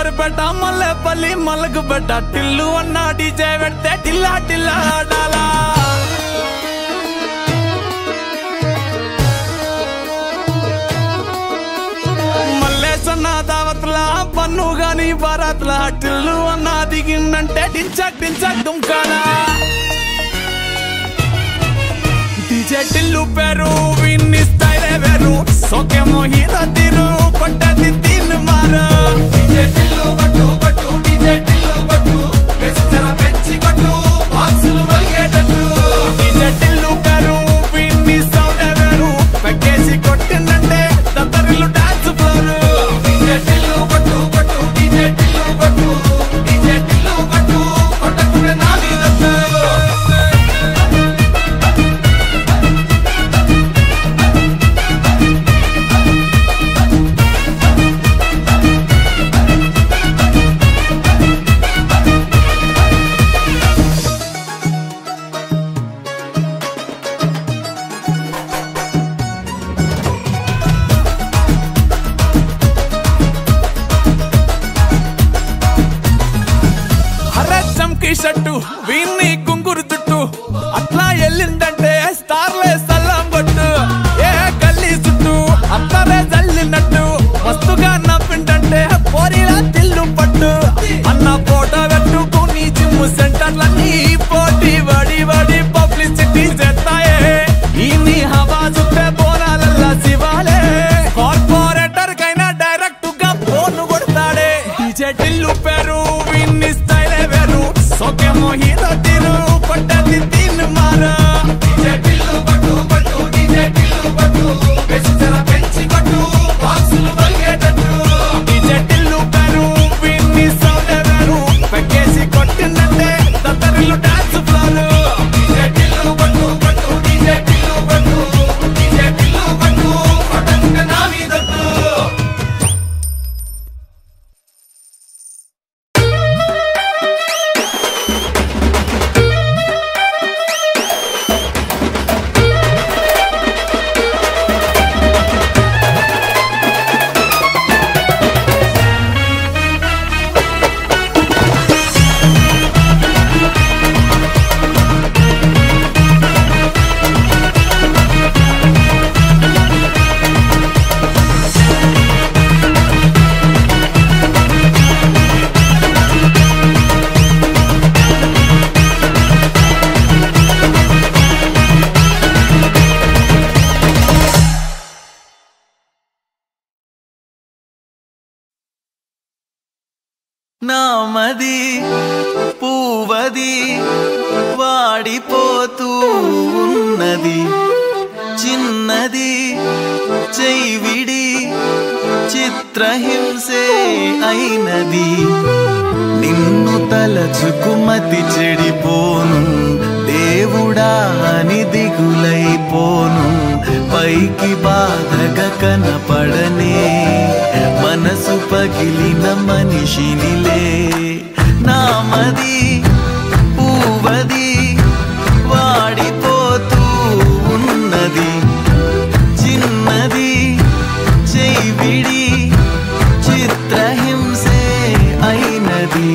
సోరిపేట మల్లెపల్లి మలకపేట టిల్లు అన్న డీజే పెడితే టిల్లా టిల్లా ఆడాలా మల్లేసన్న దావత్లా పన్ను గాని బారాత్లా టిల్లు అన్న దిగిందంటే డించక్ డించక్ దుంకాలా డీజే టిల్లు పేరు విన్ని స్టైల్ వేరు సోకేమో హీరో తీరు కొట్టది తీన్ మారు డీజే టిల్లు కొట్టు కొట్టు డీజే టిల్లు కొట్టు వెచ్చర పెంచి కొట్టు బాక్సులు వలిగేటట్టు డీజే టిల్లు పేరు విన్ని సౌండ్ వేరు పెక్కేసి కొట్టిందంటే దత్తరిల్లు డాన్స్ ఫ్లోర్ డీజే టిల్లు కొట్టు కొట్టు డీజే టిల్లు కొట్టు డీజే టిల్లు కొట్టు కొట్టకునే నాది దత్తు షట్టు వీన్ని కుంగురు చుట్టూ అట్లా వెళ్ళిందంటే స్టార్లే సల్లం కొట్టు ఏ గల్లీ చుట్టూ అట్లనే జల్లినట్టు మస్తుగా నవ్విందంటే పోరిలా తిల్లు పట్టు అన్న ఫోటో పెట్టుకుని జిమ్ సెంటర్లన్నీ పోటీ వడి వడి పబ్లిసిటీ చేస్తాయే ఈ హవా చుట్టే బోనాలల్లా శివాలే కార్పొరేటర్ కైనా డైరెక్ట్ గా ఫోన్ కొడతాడే డీజే టిల్లు పేరు విన్ని స్టైల్ వేరు సోకేమో హీరో తీరు కొట్టది తీన్ మారు డీజే టిల్లు కొట్టు కొట్టు డీజే టిల్లు కొట్టు వెచ్చర పెంచి కొట్టు బాక్సులు వలిగేటట్టు డీజే టిల్లు పేరు విన్ని సౌండ్ వేరు పెక్కేసి కొట్టిందంటే దత్తరిల్లు డాన్స్ ఫ్లోర్ డీజే టిల్లు కొట్టు కొట్టు డీజే టిల్లు కొట్టు డీజే టిల్లు కొట్టు కొట్టకునే నాది దత్తు నామది పూవది వాడిపోతూ ఉన్నది చిన్నది చైవిడి చిత్రహింసే అయినది నిన్ను తలచుకుమతి చెడిపోను దేవుడా అని దిగులైపోను పైకి బాధగా కనపడనే మనసు పగిలిన మనిషినిలే నామది పూవది వాడిపోతూ ఉన్నది చిన్నది చైవిడి చిత్రహింసే అయినది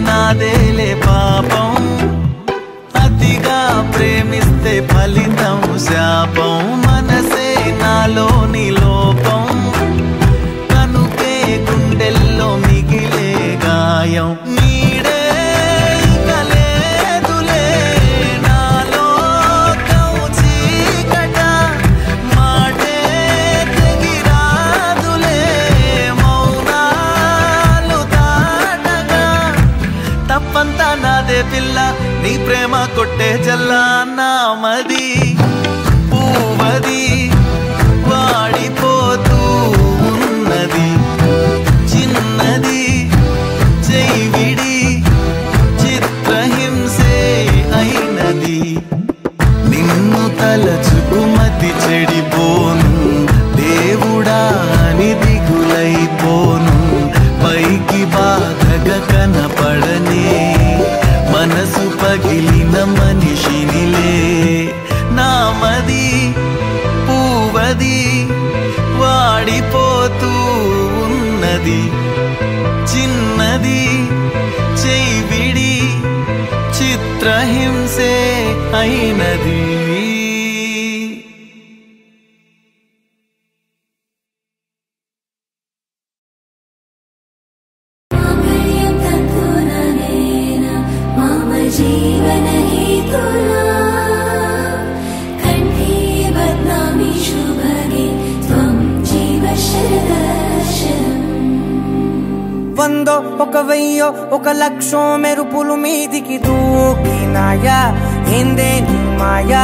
నాదేలే పాపం అతిగా ప్రేమిస్తే ఫలితం శాపం మనసే నాలోని లోపం కనుకే గుండెల్లో మిగిలే గాయం నీడే కలేదులే నాలో చీకట మాటే తెగిరాదులే మౌనాలు దాటగా తప్పంతా నాదే పిల్ల నీ ప్రేమ కొట్టే నామది పూవది వాడిపోతూ ఉన్నది చిన్నది జైవిడి చిత్రహింసే అయినది నిన్ను తలచుకు మతి చెడిపోను దేవుడా అని దిగులైపోను పైకి బాధగా కనపడనే మనసు పగిలిన మనిషినిలే నామది పూవది వాడిపోతూ ఉన్నది చిన్నది చెయ్యివిడి చిత్రహింసే అయినది जीवन हेतुना कंठे बदनामी शुभगे त्वं जीव शरदर्शनम् వందో ఒక వెయ్యో ఒక లక్షో మెరుపులు మీదికి దూకినాయా ఏందే నీ మాయా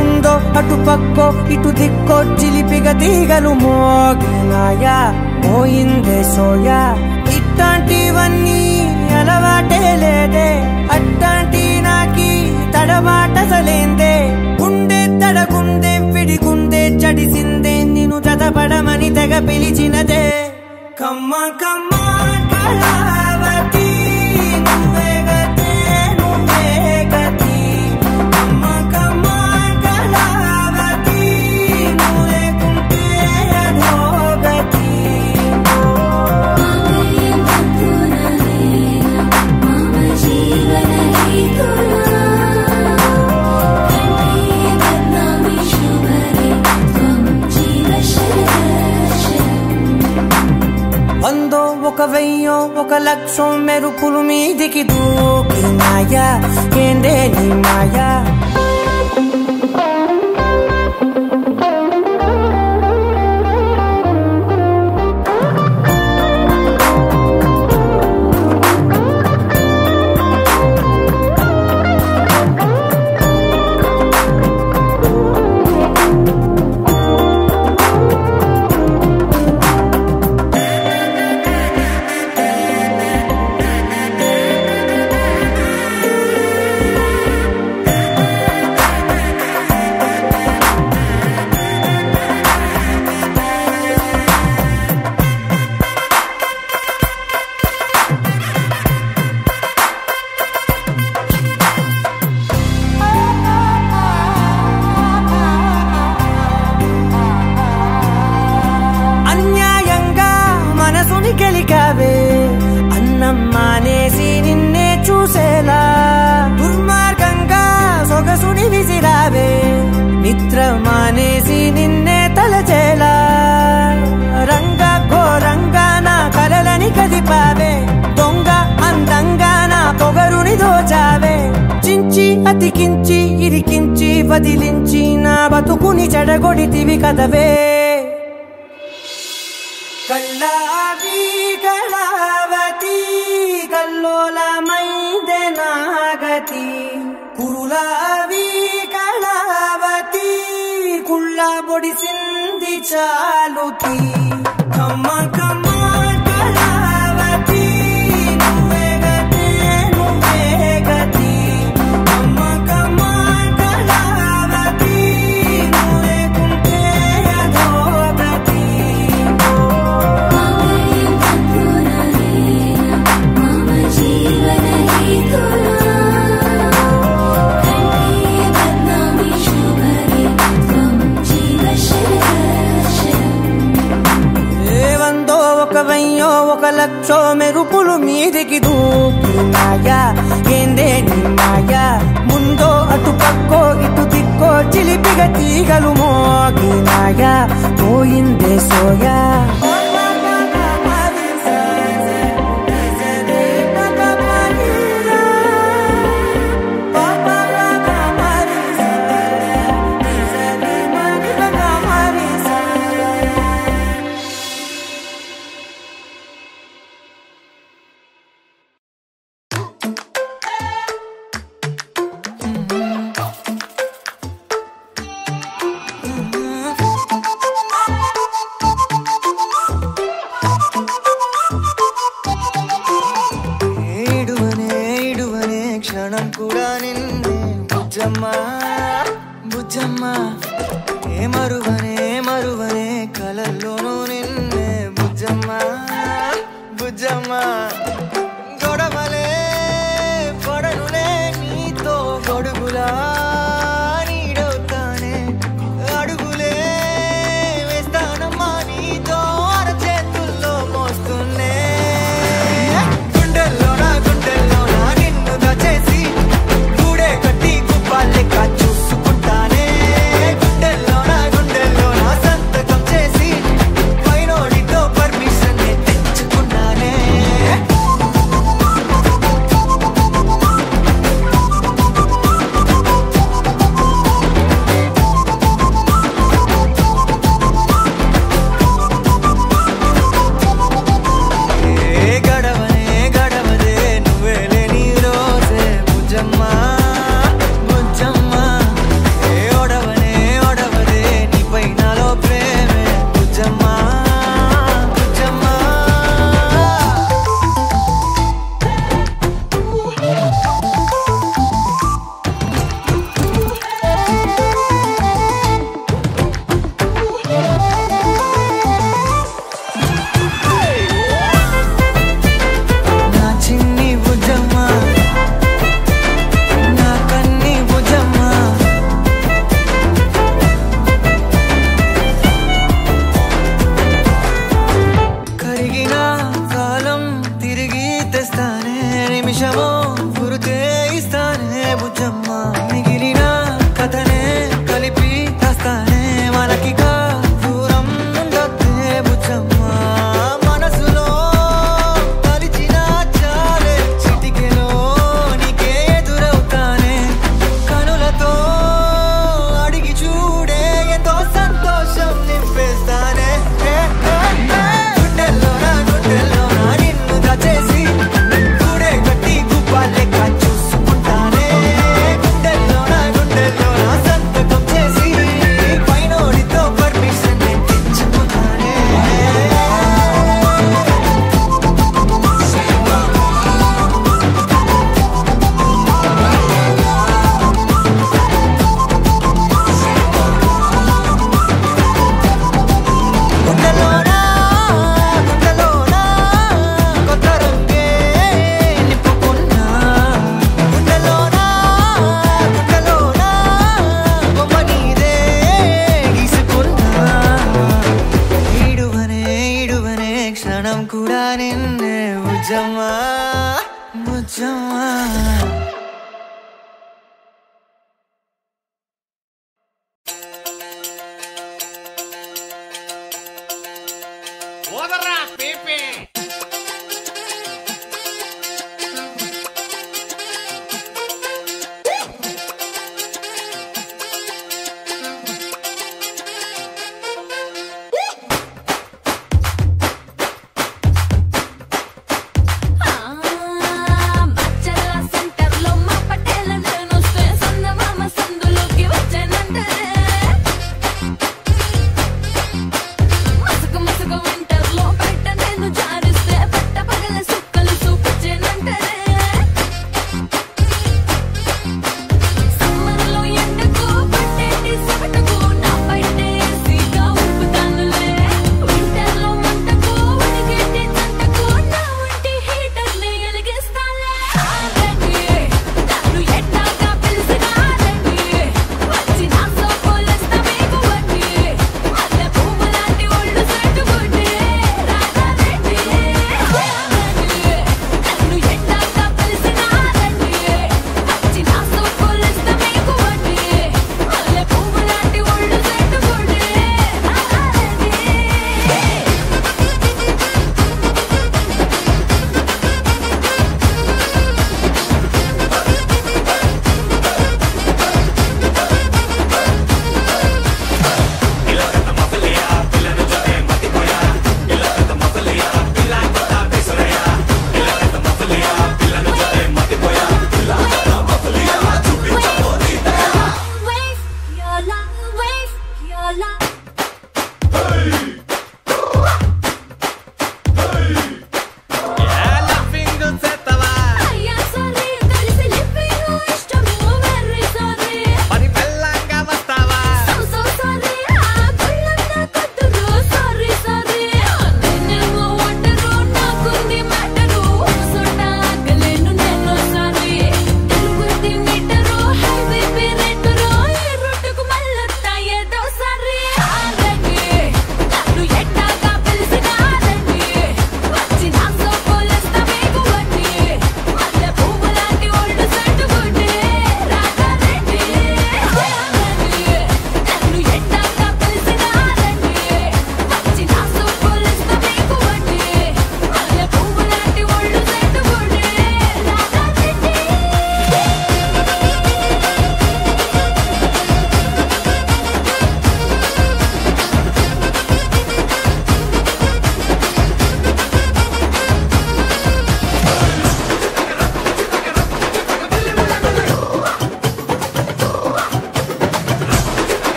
ఉందో అటు పక్కో ఇటు దిక్కో చిలిపిగా తీగలు మోగినాయా పోయిందే సోయా ఇట్లాంటివన్నీ అలవాటే లేదే అట్లాంటి నాకి తడబాటసలేందే గుండె తడగుందే విడిగుందే చడిసిందే నిన్ను చదపడమని తెగ పిలిచినదే కమ్మ కమ్మ కళావతి నువ్వే గతే నువ్వే గతి కమ్మ కమ్మ కళావతి నువ్వే కుంటే అధోగతి जीवन हेतुना कंठे बदनामी शुभगे त्वं जीव शरदर्शनम् వందో ఒక వెయ్యో ఒక లక్షో మెరుపులు మీదికి దూకినాయా ఏందే నీ మాయా అన్యాయంగా మనసుని గెలికావే అన్నం మానేసి నిన్నే చూసేలా దుర్మార్గంగా సొగసుని విసిరావే నిద్ర మానేసి నిన్నే తలచేలా రంగా ఘోరంగా నా కలలని కదిపావే దొంగ అందంగా నా పొగరుని దోచావే చించి అతికించి ఇరికించి వదిలించి నా బతుకుని చెడగొడితివి కదవే కల్లావి కళావతి కల్లోలమైందే నాగతి కురులావి కళావతి కుళ్ళ బొడిసింది చాలుతి కమ్మ కమ్మ కళావతి నువ్వే గతే నువ్వే గతి కమ్మ కమ్మ కళావతి నువ్వే కుంటే అధోగతి जीवन हेतुना कंठे बदनामी शुभगे त्वं जीव शरदर्शनम् వందో ఒక వెయ్యో ఒక లక్షో మెరుపులు మీదికి దూకినాయా ఏందే నీ మాయా ముందో అటు పక్కో ఇటు దిక్కో చిలిపిగా తీగలు మోగినాయా పోయిందే సోయా బుజ్జమ్మ బుజ్జమ్మ ఏ మరువనే కలల్లోనూ నిన్నే బుజ్జమ్మ బుజ్జమ్మ గొడవలే పడనులే నీతో గొడుగులా నీడవుతానే అడుగులే వేస్తానమ్మా నీతో అరచేతుల్లో మోస్తున్నే గుండెల్లోనా నిన్ను దచేసి గూడే కట్టి గుప్పాలెక్క చూసుకుంటానే గుండెల్లోనా సంతకం చేసి పైనోడితో పర్మిషన్ తెచ్చుకున్నానే గడవదే నువ్వే లేని రోజే బుజ్జమ్మ బుజ్జమ్మ ఏ ఒడవదే నీపై నాలో ప్రేమే బుజ్జమ్మ బుజ్జమ్మ నా చిన్ని బుజ్జమ్మ నా కన్ని బుజ్జమ్మ కరిగిన కాలం తిరిగి తెస్తానే నిమిషమో గురుతే ఇస్తానే బుజ్జమ్మ మిగిలిన కథనే కలిపి రాస్తానే మనకిక దూరం ఉండొద్దే బుజ్జమ్మ మనసులో తలిచిన చాలే చిటికెలో నీకే ఎదురవుతానే కనులతో అడిగి చూడే ఎంతో సంతోషం నింపేస్తానే గుండెల్లోనా నిన్ను దచేసి గూడే కట్టి గుప్పాలెక్క చూసుకుంటానే గుండెల్లోనా సంతకం చేసి పైనోడితో పర్మిషన్ తెచ్చుకున్నానే గుండెల్లోనా కొత్త రంగే నింపుకున్నా గుండెల్లోనా బొమ్మ నీదే గీసుకున్నా ఈడువనే క్షణం కూడా నిన్నే బుజ్జమ్మ బుజ్జమ్మ ఓదరా పేపే మచ్చల సెంటర్లో మా పటేల నేనొస్తే సందమామ సందులోకి వచ్చానంటే మసక వింటర్లో బయట నేను జారి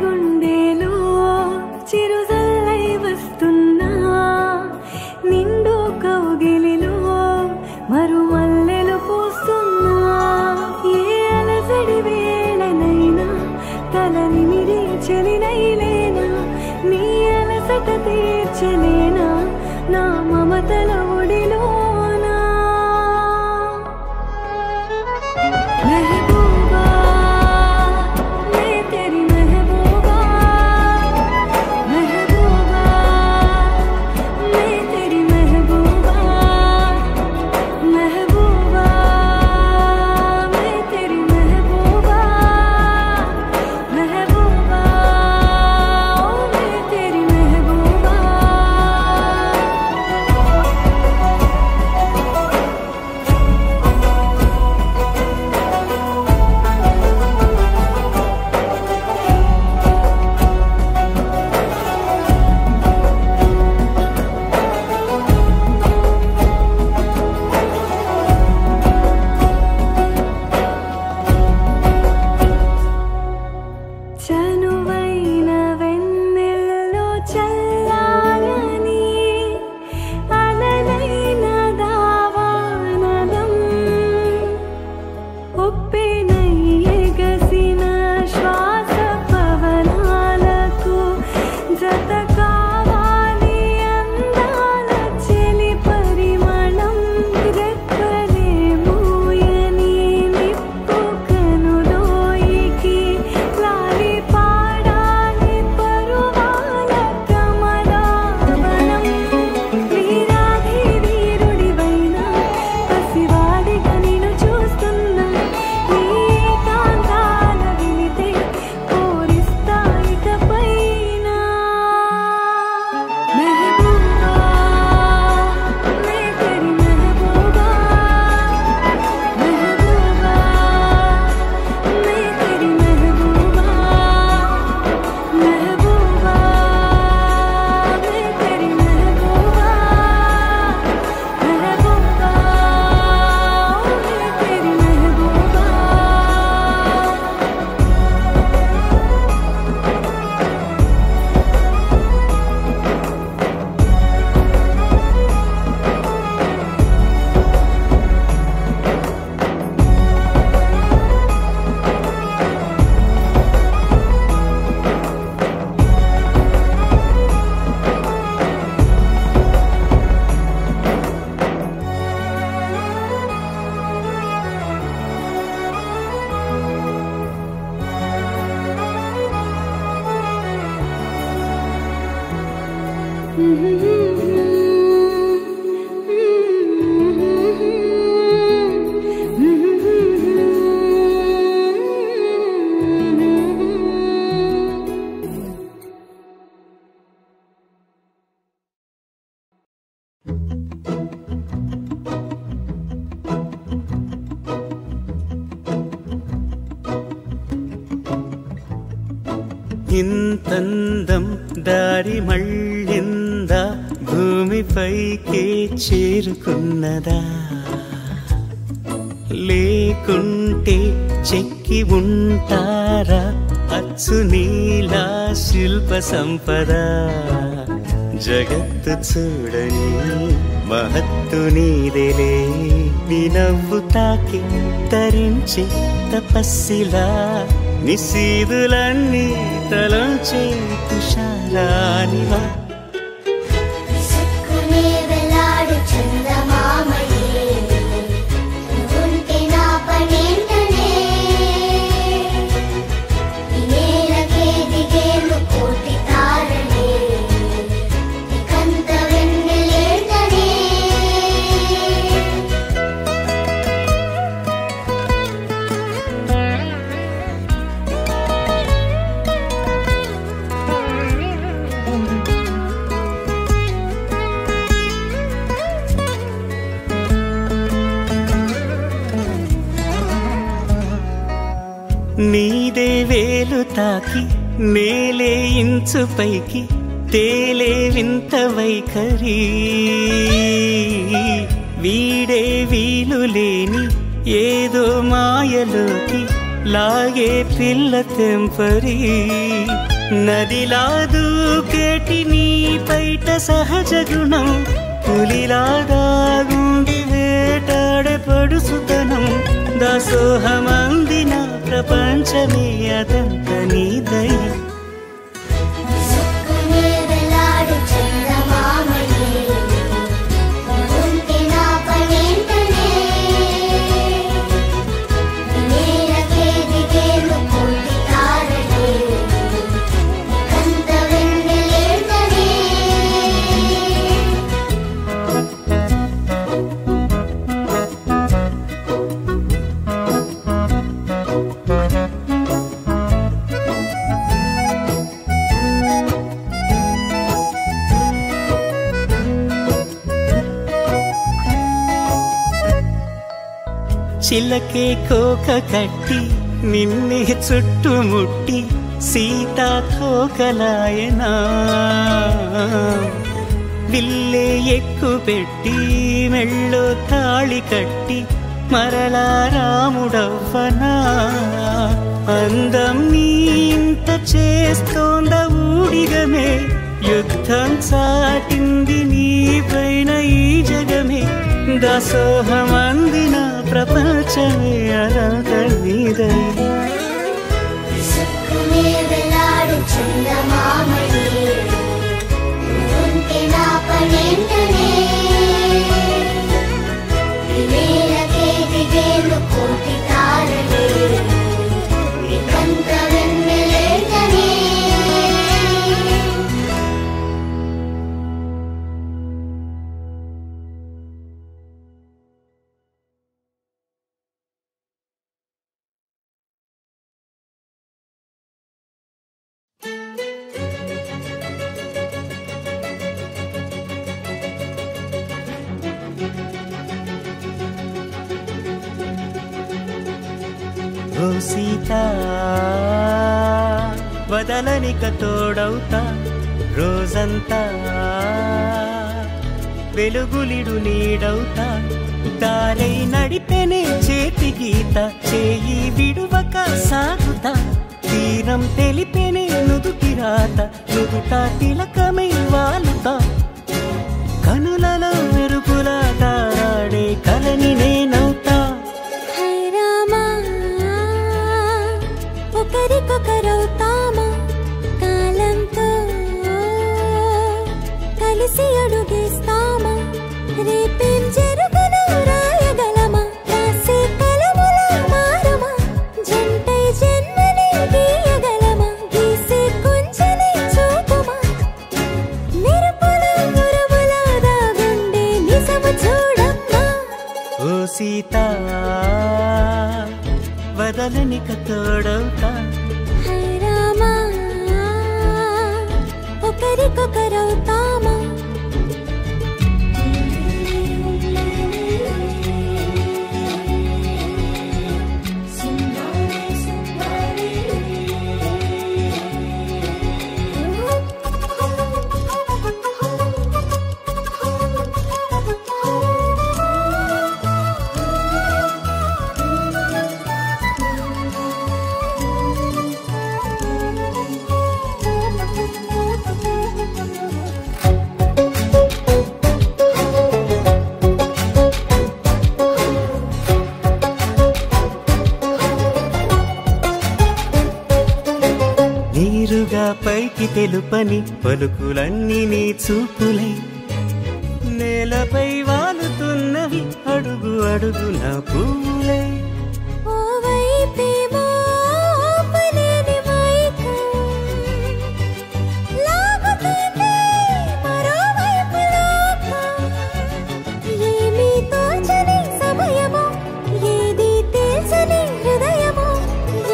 గుండెలో చిరుజల్లై వస్తున్నా నిండు కౌగిలిలో మరుమల్లెలు పూస్తున్నా ఏ అలసడి వేళనైనా తలనిమిరి చెలినైలేనా నీ అలసట తీర్చలేనా నా మమతల ఒడిలోనా మెహబూబా మే తెరీ మెహబూబా మెహబూబా మే తెరీ మెహబూబా మెహబూబా మే తెరీ మెహబూబా మెహబూబా మే తెరీ మెహబూబా చనువైన వెన్నెల్లో చల్లాలని అలలైన దావానలం ఉప్పెనై ఎగసిన శ్వాస పవనాలకు జత కావాలి అందాల చెలి పరిమళం రెక్కలే మూయని నిప్పు కనులోయికి లాలి పాడాలి పరువాల కమలావనం వీరాధి వీరుడివైనా పసివాడిగా నిన్ను చూస్తున్నా నీ కాంతాల వినితే కోరిస్తా ఇకపైన మెహబూబా మే తెరీ మెహబూబా మెహబూబా మే తెరీ మెహబూబా మెహబూబా మే తెరీ మెహబూబా మెహబూబా మే తెరీ మెహబూబా ఇంతందం దారి మళ్ళిందా భూమిపైకే చేరుకున్నదా లేకుంటే చెక్కి ఉంటారా అచ్చు నీలా శిల్ప సంపద జగత్తు చూడని మహత్తు నీదేలే నీ నవ్వు తాకి తరించే తపస్సిలా నిశీదులన్నీ తలంచే తుషారానివా విసుక్కునే వెలాడు చందమామయే నువ్వుంటే నా పనేంటనే ఈ నేలకే దిగేను కోటి తారలే ఇకంత వెన్నెలేంటనే నీదే వేలు తాకి నేలే ఇంచు పైకి తేలే వింత వైఖరి వీడే వీలు లేని ఏదో మాయలోకి లాగే పిల్ల తెంపరి నదిలా దూకేటి నీ పైట సహజ గుణం పులిలాదాగుండి వేటాడే పడుసుతనం దాసోహమందిన ప్రపంచమే అదంత నీ దయ సుక్కునే వెలాడు చందమామయే ఉంటే నా పనేంటనే నేలకే దిగేను కోటి తారలే కంత వెన్నెలేంటనే చిలకే కోక కట్టి నిన్నే చుట్టుముట్టి సీతాకోకలాయనా విల్లే ఎక్కు పెట్టి మెళ్ళో తాళి కట్టి మరలా రాముడవ్వనా అందం నీ ఇంత చేస్తోంద ఊడిగమే యుద్ధం చాటింది నీ పైన ఈ జగమే దాసోహమందిన ప్రపంచమే అనంత నీదై సుక్కునే వెలాడు చందమామయే ఉంటే నా పనేంటనే నేలకే దిగేను కోటి తారలే కంత వెన్నెలేంటనే ఓ సీత వదలనిక తోడవుతా రోజంతా వెలుగులిడు నీడవుతా దారై నడిపెనే చేతి గీత చేయి విడువక సాగుతా తీరం తెలిపెనే నుదుటి రాత నుదుట తిలకమై వాలుతా కనులలో మెరుపులా తారాడే కలని నేనవుతా హై రామా ఒకరికొకరవుతామా కాలంతో కలిసి అడుగేస్తామా రేపేం జరుగునో రాయగలమా రాసే కలములా మారమా జంటై జన్మని గీయగలమా గీసే కొంచెనే చూపుమా మెరుపుల మురుములా దాగుండే నిజము చూడమ్మా ఓ సీత వదలనిక తోడవుతా హై రామా ఒకరికొకరవుతామా నీరుగా పైకి తెలుపని పలుకులన్నీ నీ చూపులై నేలపై వాలుతున్నవి అడుగు అడుగు నా పూలై ఓ వైపేమో ఆపలేని మైకం లాగుతుంది మరోవైపు లోకం ఏమీ తోచని సమయమో ఏది తేల్చని హృదయమో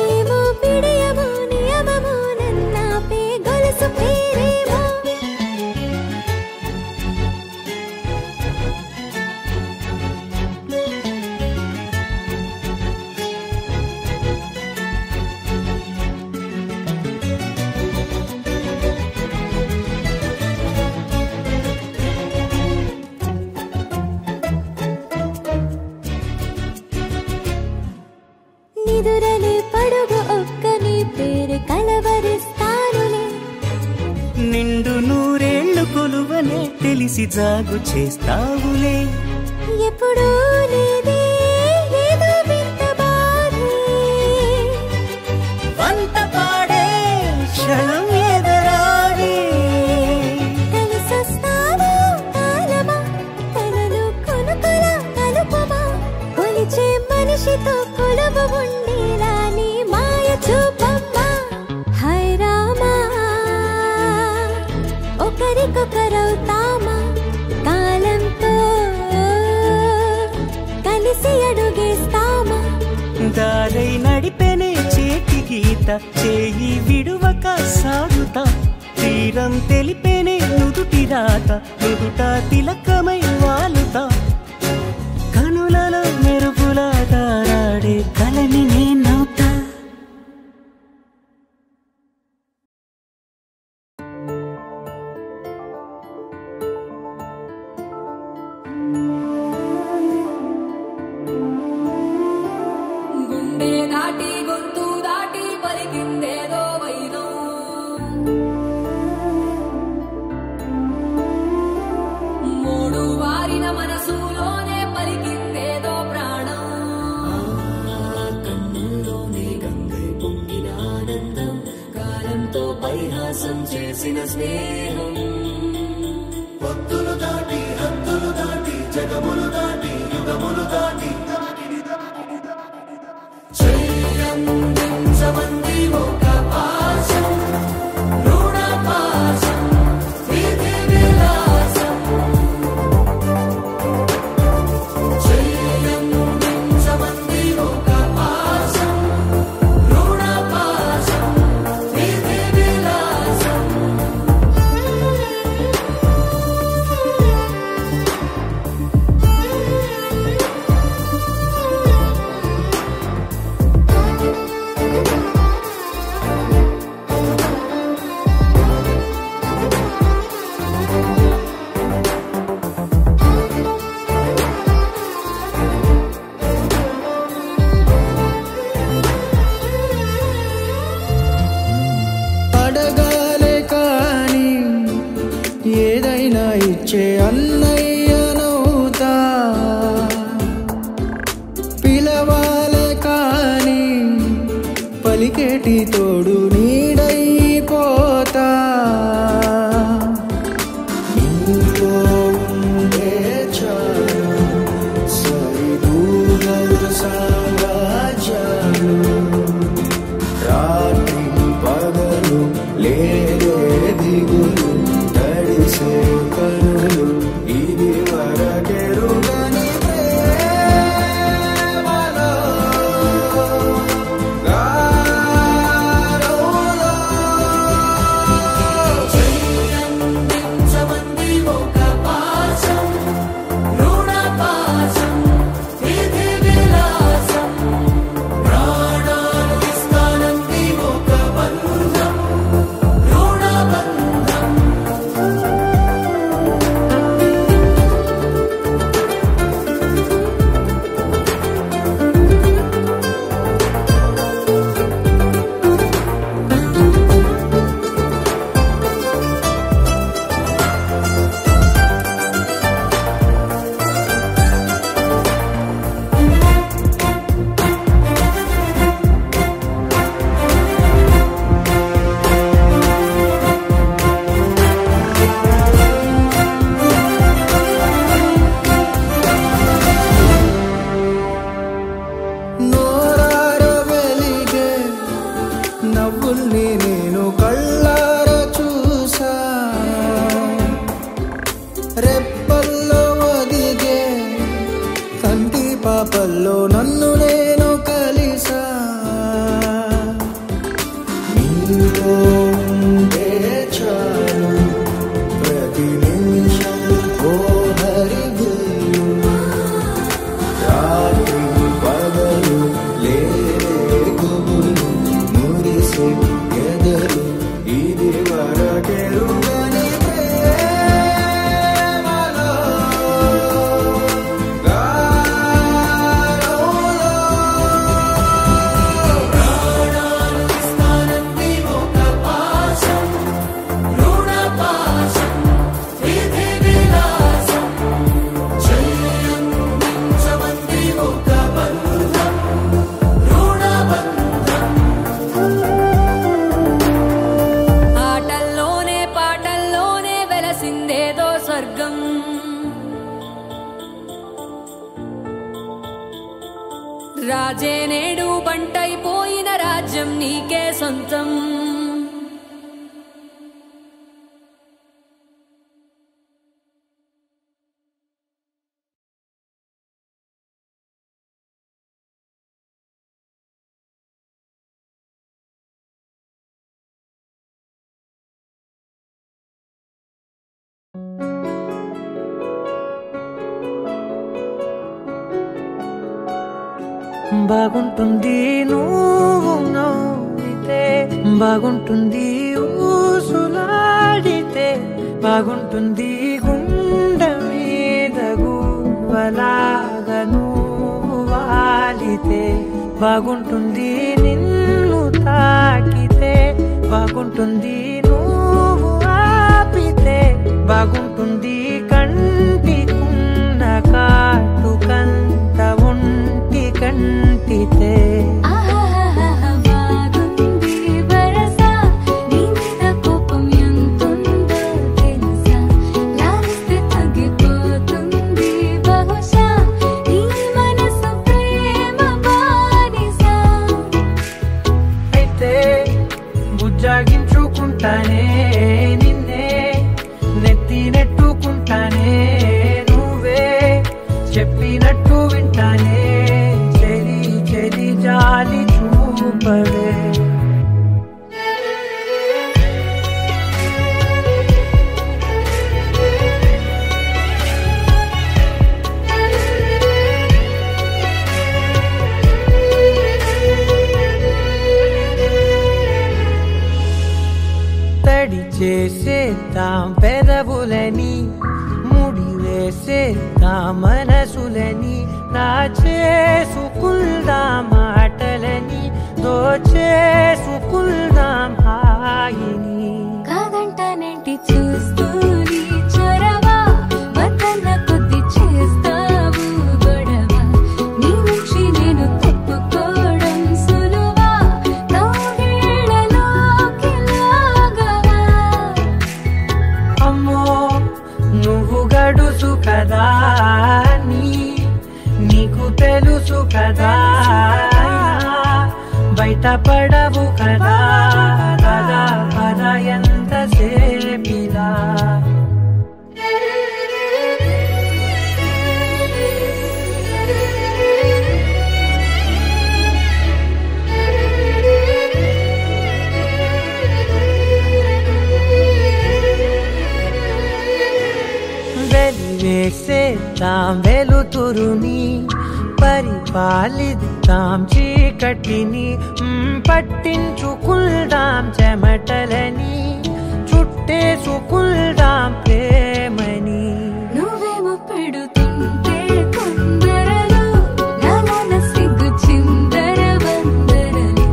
ఏమో పిడియమో నియమమో నన్నాపే గొలుసు పేరేమో తెలిసి జాగు చేస్తావులే. ఎప్పుడూ లేదే ఏదో వింత బాధే, వంత పాడే క్షణం ఎదరాడే. కలిసొస్తావో కాలమా, కలలు కొనుకలా కలుపమా, కొలిచే మనిషితో కొలువు ఉండేలా నీ మాయ చూపమ్మా. హై రామా, ఒకరికొకరవుతామా, కాలంతో కలిసి అడుగేస్తామా. దారై నడిపెనే చేతి గీత, చేయి విడువక సాగుతా. తీరం తెలిపేనే నుదుటి రాత, నుదుట తిలకమై వాలుతా. కనులలో మెరుపులా తారాడే కలని నేనవుతా. గుండె దాటి గొంతు దాటి పలికిందేదో వైనం, మూడు వారిన మనసులోనే పలికిందేదో ప్రాణం. కన్నుల్లోనే గంగై పొంగిన ఆనందం, కాలంతో పరిహాసం చేసిన స్నేహం. భక్తులు దాటి హద్దులు దాటి జగములు దాటి యుగములు దాటి చెయ్యందించమంది ఒక పాశం, రుణ పాశం, విధి విలాసం. చెయ్యందించమంది ఒక పాశం, రుణ పాశం, విధి విలాసం. అడగాలే కాని ఏదైనా ఇచ్చే అన్నయ్యనవుతా, పిలవాలే కాని పలికేటి తోడు నీడైపోతా. నీలో ఉండే చాలు సరిదూగలు సామ్రాజ్యాలు, రాత్రి పగలు లేదే దిగులు, తడిసే కనులు ఇది వరకెరుగని ప్రేమలో గారోలో. చెయ్యందించమంది ఒక పాశం, రుణ పాశం, విధి విలాసం. ప్రాణాలు ఇస్తానంది ఒక బంధం, రుణ బంధం. రాజే నేడు బంటైపోయిన రాజ్యం నీకే సొంతం. బాగుంటుంది నువ్వు నవ్వితే, బాగుంటుంది ఊసులాడితే, బాగుంటుంది గుండె మీద గువ్వలాగా నువ్వు వాలితే, బాగుంటుంది నిన్ను తాకితే, బాగుంటుంది నువ్వు ఆపితే, బాగుంటుంది కంటికున్న కాటుకంత ఒంటి కంటితే. బాగుంది వరస నీ మీద కోపం ఎంతుందో తెలుసా, లాలిస్తే తగ్గిపోతుంది బహుశా నీ మనసు ప్రేమ బానిస. అయితే బుజ్జాగించుకుంటానే నిన్నే, నెత్తి నెట్టుకుంటానే నువ్వే చెప్పినట్టు వింటానే, చెలి చెలి జాలి చూపవే. తడి చేసేద్దాం పెదవులని, ముడి వేసేద్దాం మనసులని, నా చేసుకుందాం మాటలని, దోచేసుకుందాం హాయిని. కాదంటానేంటి చూస్తూ నీ చొరవ, వద్దన్న కొద్ది చేస్తావు గొడవ, నీ నుంచి నేను తప్పుకోవడం సులువా, నవ్వేళ్ళలోకి లాగవా. అమ్మో నువ్వు గడుసు కదా నీకు తెలుసు కదా, బయట పడవు కదా, పద పద ఎంతసేపిలా. వెలివేసేద్దాం వెలుతురుని, పరిపాలిద్దాం చీకటిని, పట్టించుకుందాం చెమటలని, చుట్టేసుకుందాం ప్రేమని. నువ్వేమో పెడుతుంటే కొందరలు, నాన్న సిగ్గు చిందర వందరలు,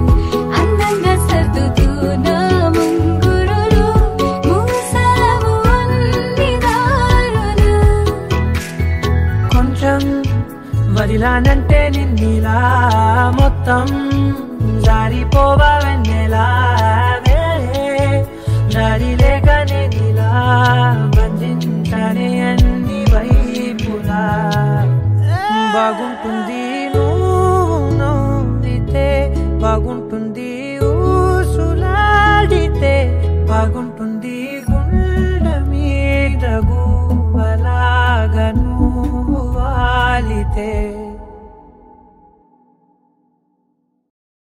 అందంగా సర్దుతూ నా ముంగురులు, మూసావు అన్ని దారులు. కొంచెం వదిలానంటే నిన్నిలా మొత్తం జారిపోవా వెన్నెలా, జారి లేక నేనిలా బంధించనే అన్ని వైపులా. బాగుంటుంది నువ్వు నవ్వితే, బాగుంటుంది ఊసులాడితే, బాగుంటుంది గుండె మీద